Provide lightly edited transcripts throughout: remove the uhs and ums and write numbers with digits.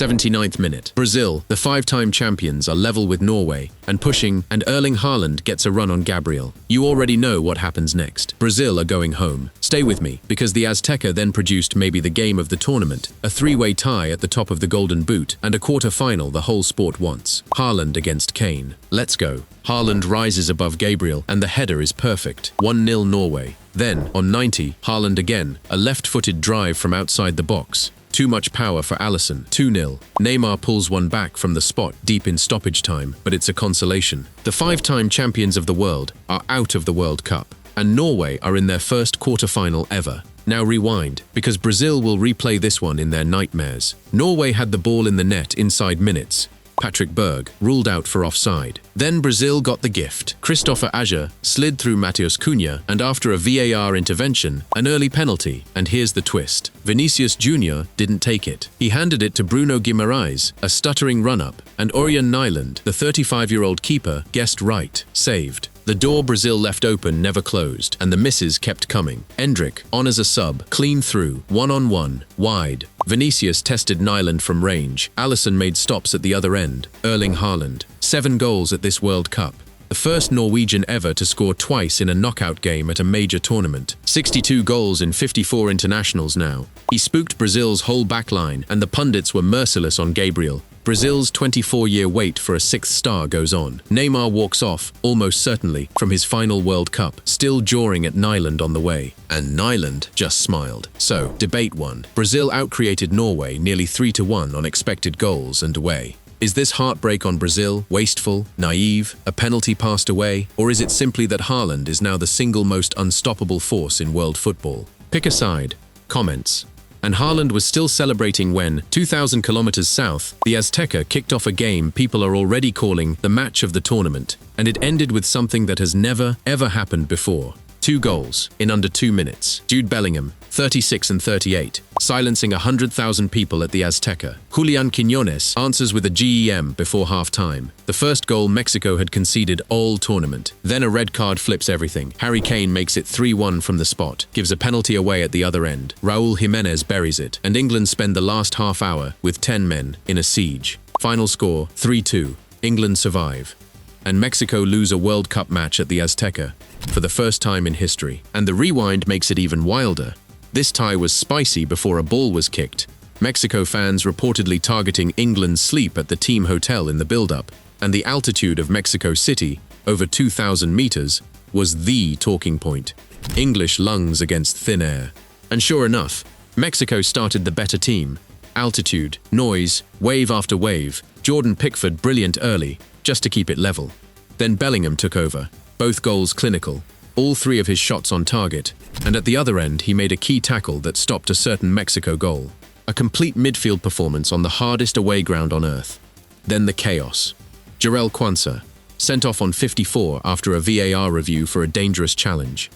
79th minute. Brazil, the five-time champions, are level with Norway and pushing, and Erling Haaland gets a run on Gabriel. You already know what happens next. Brazil are going home. Stay with me, because the Azteca then produced maybe the game of the tournament, a three-way tie at the top of the Golden Boot, and a quarter-final the whole sport wants. Haaland against Kane. Let's go. Haaland rises above Gabriel, and the header is perfect. 1-0 Norway. Then, on 90, Haaland again, a left-footed drive from outside the box. Too much power for Alisson. 2-0. Neymar pulls one back from the spot deep in stoppage time, but it's a consolation. The five-time champions of the world are out of the World Cup, and Norway are in their first quarter-final ever. Now rewind, because Brazil will replay this one in their nightmares. Norway had the ball in the net inside minutes. Patrick Berg ruled out for offside. Then Brazil got the gift. Christopher Ajer slid through Matheus Cunha, and after a VAR intervention, an early penalty. And here's the twist. Vinicius Jr. didn't take it. He handed it to Bruno Guimaraes, a stuttering run-up, and Orjan Nyland, the 35-year-old keeper, guessed right, saved. The door Brazil left open never closed, and the misses kept coming. Endrick, on as a sub, clean through, one-on-one, wide. Vinicius tested Nyland from range. Alisson made stops at the other end. Erling Haaland. 7 goals at this World Cup. The first Norwegian ever to score twice in a knockout game at a major tournament. 62 goals in 54 internationals now. He spooked Brazil's whole backline, and the pundits were merciless on Gabriel. Brazil's 24-year wait for a 6th star goes on. Neymar walks off, almost certainly, from his final World Cup, still jawing at Nyland on the way. And Nyland just smiled. So, debate 1. Brazil outcreated Norway nearly 3-1 on expected goals and away. Is this heartbreak on Brazil, wasteful, naive, a penalty passed away, or is it simply that Haaland is now the single most unstoppable force in world football? Pick a side. Comments. And Haaland was still celebrating when, 2,000 kilometers south, the Azteca kicked off a game people are already calling the match of the tournament, and it ended with something that has never, ever happened before. 2 goals in under 2 minutes. Jude Bellingham, 36 and 38, silencing 100,000 people at the Azteca. Julian Quiñones answers with a GEM before half-time. The first goal Mexico had conceded all tournament. Then a red card flips everything. Harry Kane makes it 3-1 from the spot, gives a penalty away at the other end. Raúl Jiménez buries it, and England spend the last half hour with 10 men in a siege. Final score, 3-2. England survive. And Mexico lose a World Cup match at the Azteca for the first time in history. And the rewind makes it even wilder. This tie was spicy before a ball was kicked. Mexico fans reportedly targeting England's sleep at the team hotel in the build-up, and the altitude of Mexico City, over 2,000 meters, was the talking point. English lungs against thin air. And sure enough, Mexico started the better team. Altitude, noise, wave after wave. Jordan Pickford brilliant early, just to keep it level. Then Bellingham took over, both goals clinical, all 3 of his shots on target, and at the other end he made a key tackle that stopped a certain Mexico goal. A complete midfield performance on the hardest away ground on earth. Then the chaos. Jarell Quansah, sent off on 54 after a VAR review for a dangerous challenge.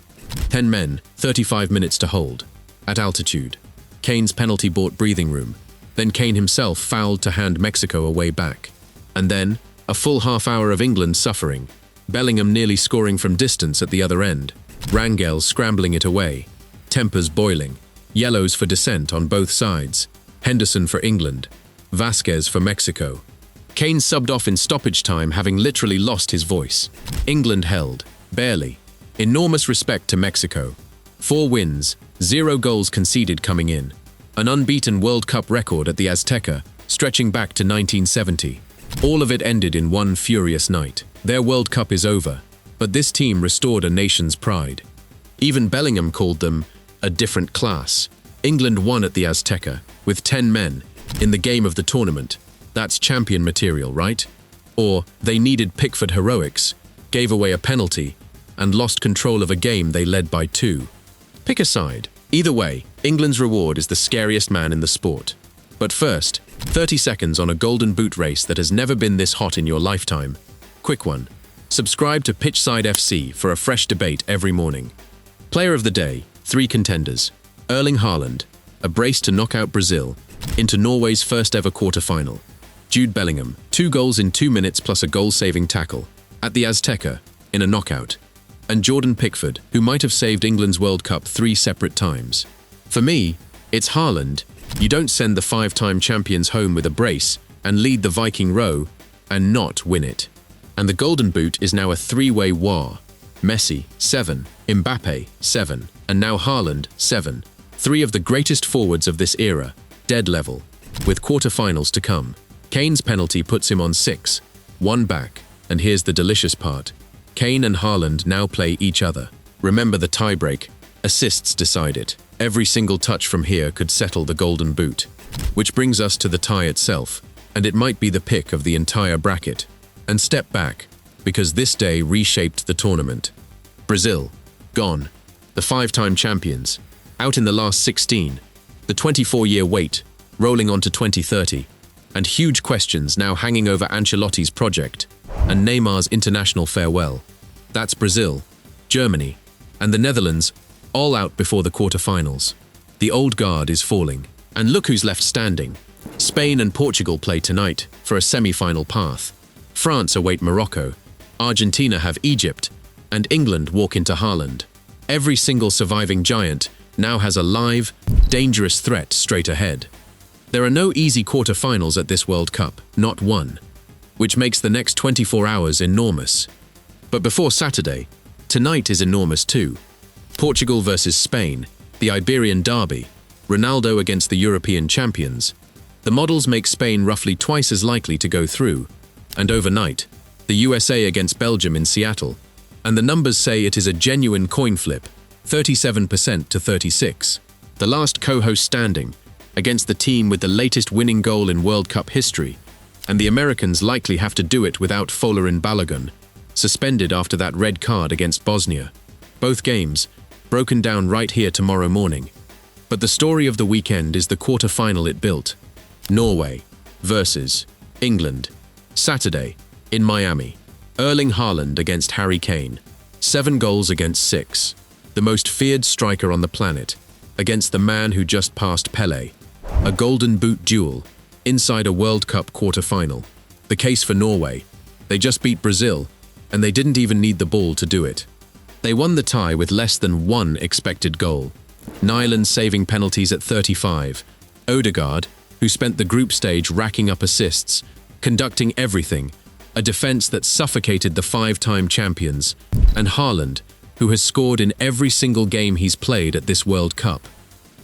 10 men, 35 minutes to hold. At altitude. Kane's penalty bought breathing room. Then Kane himself fouled to hand Mexico away back. And then, a full half hour of England suffering. Bellingham nearly scoring from distance at the other end. Rangel scrambling it away. Tempers boiling. Yellows for dissent on both sides. Henderson for England. Vasquez for Mexico. Kane subbed off in stoppage time, having literally lost his voice. England held. Barely. Enormous respect to Mexico. 4 wins, 0 goals conceded coming in. An unbeaten World Cup record at the Azteca, stretching back to 1970. All of it ended in one furious night. Their World Cup is over, but this team restored a nation's pride. Even Bellingham called them a different class. England won at the Azteca, with 10 men, in the game of the tournament. That's champion material, right? Or they needed Pickford heroics, gave away a penalty, and lost control of a game they led by 2. Pick a side. Either way, England's reward is the scariest man in the sport. But first, 30 seconds on a golden boot race that has never been this hot in your lifetime. Quick one. Subscribe to Pitchside FC for a fresh debate every morning. Player of the day, 3 contenders. Erling Haaland, a brace to knock out Brazil, into Norway's first ever quarter-final. Jude Bellingham, 2 goals in 2 minutes plus a goal-saving tackle, at the Azteca, in a knockout. And Jordan Pickford, who might have saved England's World Cup 3 separate times. For me, it's Haaland, You don't send the five-time champions home with a brace and lead the Viking row and not win it. And the Golden Boot is now a three-way war. Messi, 7, Mbappé, 7, and now Haaland, 7. Three of the greatest forwards of this era, dead level, with quarter-finals to come. Kane's penalty puts him on 6, one back, and here's the delicious part. Kane and Haaland now play each other. Remember the tie-break. Assists decide it. Every single touch from here could settle the Golden Boot. Which brings us to the tie itself, and it might be the pick of the entire bracket. And step back, because this day reshaped the tournament. Brazil, gone. The five-time champions, out in the last 16. The 24-year wait, rolling on to 2030. And huge questions now hanging over Ancelotti's project and Neymar's international farewell. That's Brazil, Germany, and the Netherlands, all out before the quarter-finals. The old guard is falling. And look who's left standing. Spain and Portugal play tonight for a semi-final path. France await Morocco. Argentina have Egypt. And England walk into Haaland. Every single surviving giant now has a live, dangerous threat straight ahead. There are no easy quarter-finals at this World Cup, not one, which makes the next 24 hours enormous. But before Saturday, tonight is enormous too. Portugal versus Spain, the Iberian derby, Ronaldo against the European champions. The models make Spain roughly twice as likely to go through. And overnight, the USA against Belgium in Seattle. And the numbers say it is a genuine coin flip, 37% to 36%. The last co-host standing, against the team with the latest winning goal in World Cup history, and the Americans likely have to do it without Folarin Balogun, suspended after that red card against Bosnia. Both games, broken down right here tomorrow morning. But the story of the weekend is the quarter-final it built. Norway versus England. Saturday, in Miami. Erling Haaland against Harry Kane. 7 goals against 6. The most feared striker on the planet, against the man who just passed Pelé. A Golden Boot duel, inside a World Cup quarter-final. The case for Norway. They just beat Brazil, and they didn't even need the ball to do it. They won the tie with less than one expected goal. Nyland saving penalties at 35. Odegaard, who spent the group stage racking up assists, conducting everything, a defense that suffocated the five-time champions, and Haaland, who has scored in every single game he's played at this World Cup.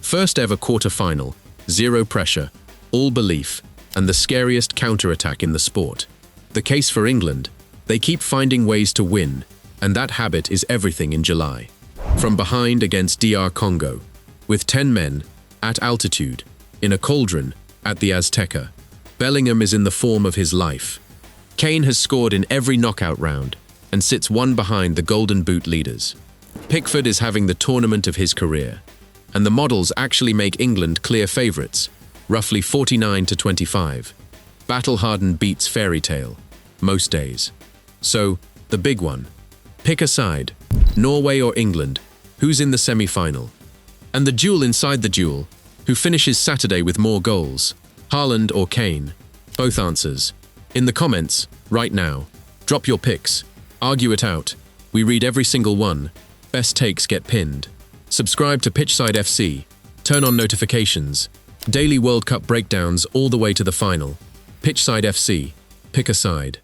First ever quarter-final, zero pressure, all belief, and the scariest counter-attack in the sport. The case for England, they keep finding ways to win, and that habit is everything in July. From behind against DR Congo, with 10 men, at altitude, in a cauldron, at the Azteca. Bellingham is in the form of his life. Kane has scored in every knockout round, and sits one behind the Golden Boot leaders. Pickford is having the tournament of his career, and the models actually make England clear favourites, roughly 49 to 25. Battle-hardened beats fairy tale, most days. So, the big one. Pick a side, Norway or England, who's in the semi-final? And the duel inside the duel, who finishes Saturday with more goals, Haaland or Kane? Both answers. In the comments, right now. Drop your picks. Argue it out. We read every single one. Best takes get pinned. Subscribe to Pitchside FC. Turn on notifications. Daily World Cup breakdowns all the way to the final. Pitchside FC. Pick a side.